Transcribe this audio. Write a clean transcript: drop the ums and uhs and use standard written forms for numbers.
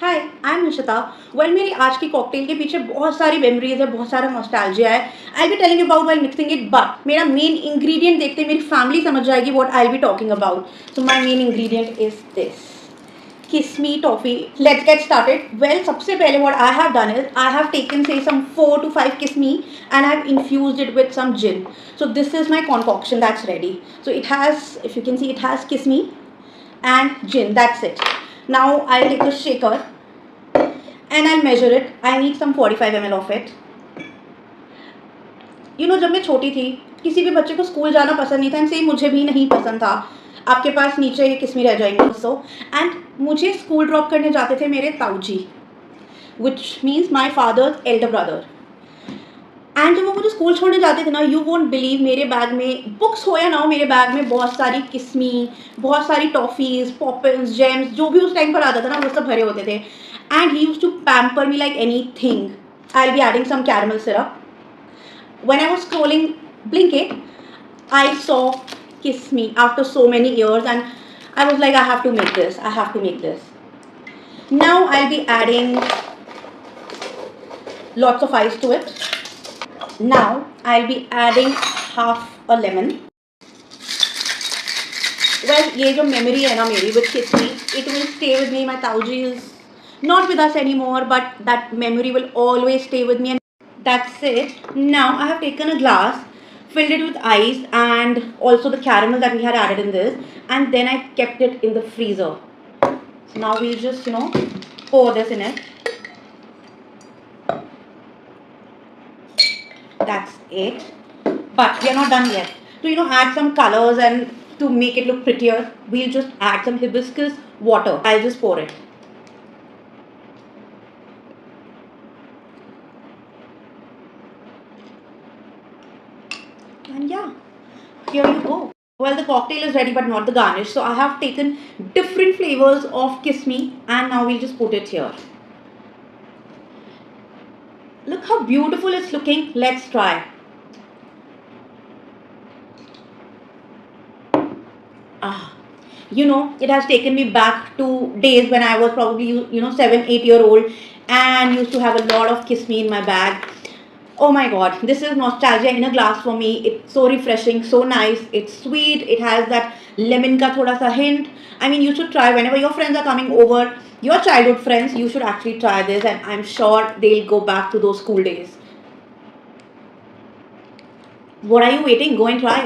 Hi I am Nishita. Well मेरी आज की कॉकटेल के पीछे बहुत सारी मेमोरीज है, बहुत सारा नॉस्टैल्जिया है। I be telling about while mixing it, but मेरा मेन इंग्रेडिएंट देखते मेरी फैमिली समझ जाएगी what I be talking about. So my main ingredient is this Kismi toffee. Let's get started. Well सबसे पहले what I have done is I have taken say some 4 to 5 Kismi and I have infused it with some gin. So this is my concoction that's ready. So it has, if you can see, it has kismi and gin. That's it. Now I'll take a shaker and I'll measure it. I need some 45 ml of it. जब मैं छोटी थी किसी भी बच्चे को school जाना पसंद नहीं था, एंड सेम मुझे भी नहीं पसंद था. आपके पास नीचे किसमी रह जाएंगे सो. एंड मुझे स्कूल ड्रॉप करने जाते थे मेरे ताऊजी, which means my father's Elder brother. And जब वो मुझे स्कूल छोड़ने जाते थे ना, यू वोंट बिलीव, मेरे बैग में बुक्स हो या ना हो, मेरे बैग में बहुत सारी किस्मी, बहुत सारी टॉफ़ीज़, पॉपिन्स, जेम्स, जो भी उस टाइम पर आता था ना, वो सब भरे होते थे. And he used to pamper me like anything. I will be adding some caramel syrup. When I was scrolling Blinkit, I saw Kiss Me after so many years, and I was like, I have to make this. I have to make this. Now I'll be adding lots of ice to it. Now I'll be adding half a lemon. Well, ये जो memory है ना मेरी with Kiss Me, it will stay with me. My Tauji is not with us anymore, but that memory will always stay with me. And that's it. Now I have taken a glass, filled it with ice and also the caramel that we had added in this, and then I kept it in the freezer. So now we'll just pour this in it. That's it. But we are not done yet. To add some colors and to make it look prettier, we'll just add some hibiscus water. I'll just pour it. And yeah, here you go. Well, the cocktail is ready but not the garnish. So I have taken different flavors of Kiss Me and now we'll just put it here. Look how beautiful it's looking. Let's try. It has taken me back to days when I was probably 7, 8 year old and used to have a lot of Kiss Me in my bag. Oh my god, this is nostalgia in a glass for me. It's so refreshing, so nice. It's sweet. It has that lemon ka thoda sa hint. I mean, you should try whenever your friends are coming over, your childhood friends, you should actually try this, and I'm sure they'll go back to those school days. What are you waiting? Go and try.